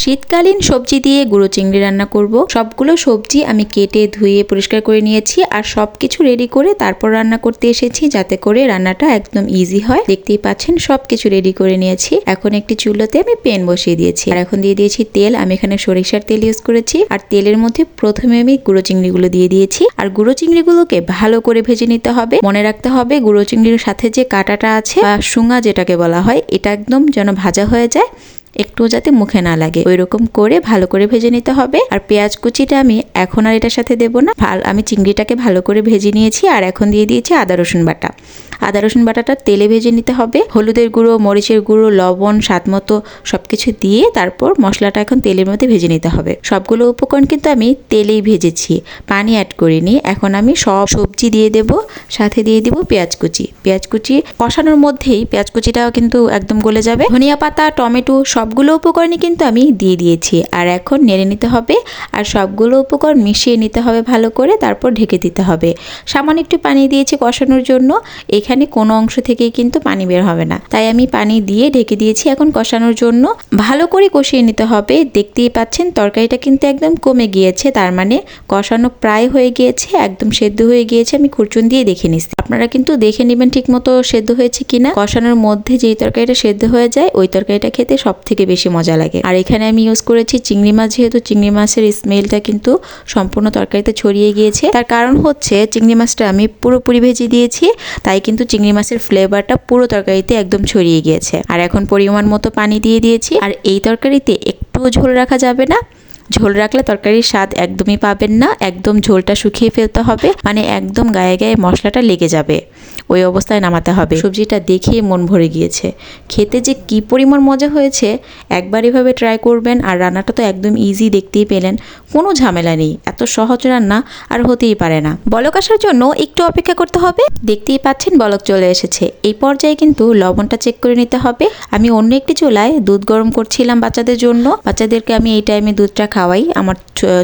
শীতকালীন সবজি দিয়ে গুঁড়ো চিংড়ি রান্না করব। সবগুলো সবজি আমি কেটে ধুয়ে পরিষ্কার করে নিয়েছি আর সবকিছু রেডি করে তারপর রান্না করতে এসেছি, যাতে করে রান্নাটা একদম ইজি হয়। দেখতেই পাচ্ছেন সবকিছু রেডি করে নিয়েছি। এখন একটি চুলোতে আমি প্যান বসিয়ে দিয়েছি আর এখন দিয়ে দিয়েছি তেল। আমি এখানে সরিষার তেল ইউজ করেছি আর তেলের মধ্যে প্রথমে আমি গুঁড়ো চিংড়িগুলো দিয়ে দিয়েছি আর গুঁড়ো চিংড়িগুলোকে ভালো করে ভেজে নিতে হবে। মনে রাখতে হবে গুঁড়ো চিংড়ির সাথে যে কাঁটাটা আছে বা শুঙা যেটাকে বলা হয়, এটা একদম যেন ভাজা হয়ে যায়, একটু যাতে মুখে না লাগে, ওই রকম করে ভালো করে ভেজে নিতে হবে। আর পেঁয়াজ কুচিটা আমি এখন আর এটার সাথে দেব না। আমি চিংড়িটাকে ভালো করে ভেজে নিয়েছি আর এখন দিয়ে দিয়েছি আদা রসুন বাটা। আদা রসুন বাটাটা তেলে ভেজে নিতে হবে। হলুদের গুঁড়ো, মরিচের গুঁড়ো, লবণ স্বাদ মতো সবকিছু দিয়ে তারপর মশলাটা এখন তেলের মধ্যে ভেজে নিতে হবে। সবগুলো উপকরণ কিন্তু আমি তেলেই ভেজেছি, পানি অ্যাড করিনি। এখন আমি সব সবজি দিয়ে দেব, সাথে দিয়ে দিব পেঁয়াজ কুচি। পেঁয়াজ কুচি কষানোর মধ্যেই পেঁয়াজ কুচিটাও কিন্তু একদম গলে যাবে। ধনিয়া পাতা, টমেটো সবগুলো উপকরণই কিন্তু আমি দিয়ে দিয়েছি আর এখন নেড়ে নিতে হবে আর সবগুলো উপকরণ মিশিয়ে নিতে হবে ভালো করে, তারপর ঢেকে দিতে হবে। সামান্য একটু পানি দিয়েছি কষানোর জন্য, এখানে কোনো অংশ থেকেই কিন্তু পানি বের হবে না, তাই আমি পানি দিয়ে ঢেকে দিয়েছি এখন কষানোর জন্য। ভালো করে কষিয়ে নিতে হবে। দেখতেই পাচ্ছেন তরকারিটা কিন্তু একদম কমে গিয়েছে, তার মানে কষানো প্রায় হয়ে গিয়েছে, একদম সেদ্ধ হয়ে গিয়েছে। আমি খুরচুন দিয়ে দেখে নিচ্ছি, আপনারা কিন্তু দেখে নেবেন ঠিক মতো সেদ্ধ হয়েছে কিনা। কষানোর মধ্যে যেই তরকারিটা সেদ্ধ হয়ে যায় ওই তরকারিটা খেতে সব থেকে বেশি মজা লাগে। আর এখানে আমি ইউজ করেছি চিংড়ি মাছ, যেহেতু চিংড়ি মাছের স্মেলটা কিন্তু সম্পূর্ণ তরকারিতে ছড়িয়ে গিয়েছে। তার কারণ হচ্ছে চিংড়ি মাছটা আমি পুরোপুরি ভেজে দিয়েছি, তাই কিন্তু চিংড়ি মাছের ফ্লেভারটা পুরো তরকারিতে একদম ছড়িয়ে গিয়েছে। আর এখন পরিমাণ মতো পানি দিয়ে দিয়েছি। আর এই তরকারিতে একটুও ঝোল রাখা যাবে না, ঝোল রাখলে তরকারির স্বাদ একদমই পাবেন না। একদম ঝোলটা শুকিয়ে ফেলতে হবে, মানে একদম গায়ে গায়ে মশলাটা লেগে যাবে, ওই অবস্থায় নামাতে হবে। সবজিটা দেখে মন ভরে গিয়েছে, খেতে যে কি পরিমাণ মজা হয়েছে। একবার এভাবে ট্রাই করবেন। আর রান্নাটা তো একদম ইজি, দেখতেই পেলেন, কোনো ঝামেলা নেই। এত সহজ রান্না আর হতেই পারে না। বলক আসার জন্য একটু অপেক্ষা করতে হবে। দেখতেই পাচ্ছেন বলক চলে এসেছে। এই পর্যায়ে কিন্তু লবণটা চেক করে নিতে হবে। আমি অন্য একটি চুলায় দুধ গরম করছিলাম বাচ্চাদের জন্য। বাচ্চাদেরকে আমি এই টাইমে দুধটা খাওয়াই, আমার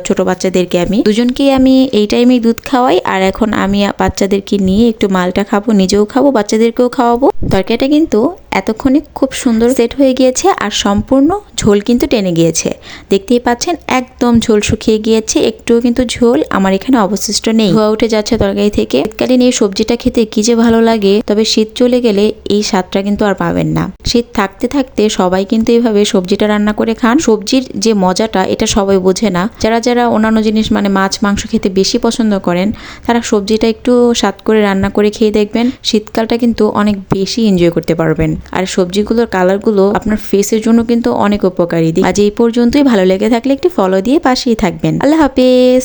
ছোট বাচ্চাদেরকে আমি দুজনকেই আমি এই টাইমেই দুধ খাওয়াই। আর এখন আমি বাচ্চাদেরকে নিয়ে একটু মালটা খাবো, নিজেও খাবো, বাচ্চাদেরকেও খাওয়াবো। তরকারিটা কিন্তু এতক্ষণে খুব সুন্দর সেট হয়ে গিয়েছে আর সম্পূর্ণ ঝোল কিন্তু টেনে গিয়েছে। দেখতেই পাচ্ছেন একদম ঝোল শুকিয়ে গিয়েছে, একটুও কিন্তু ঝোল আমার এখানে অবশিষ্ট নেই। ধোয়া উঠে যাচ্ছে তরকারি থেকে। শীতকালীন এই সবজিটা খেতে কি যে ভালো লাগে, তবে শীত চলে গেলে এই স্বাদটা কিন্তু আর পাবেন না। শীত থাকতে থাকতে সবাই কিন্তু এইভাবে সবজিটা রান্না করে খান। সবজির যে মজাটা এটা সবাই বোঝে না। যারা যারা অন্যান্য জিনিস মানে মাছ মাংস খেতে বেশি পছন্দ করেন, তারা সবজিটা একটু স্বাদ করে রান্না করে খেয়ে দেখবেন, শীতকালটা কিন্তু অনেক বেশি এনজয় করতে পারবেন। আর সবজিগুলোর কালারগুলো আপনার ফেসের জন্য কিন্তু অনেক উপকারী। আজ এই পর্যন্তই। ভালো লেগে থাকলে একটি ফলো দিয়ে পাশেই থাকবেন। আল্লাহ হাফেজ।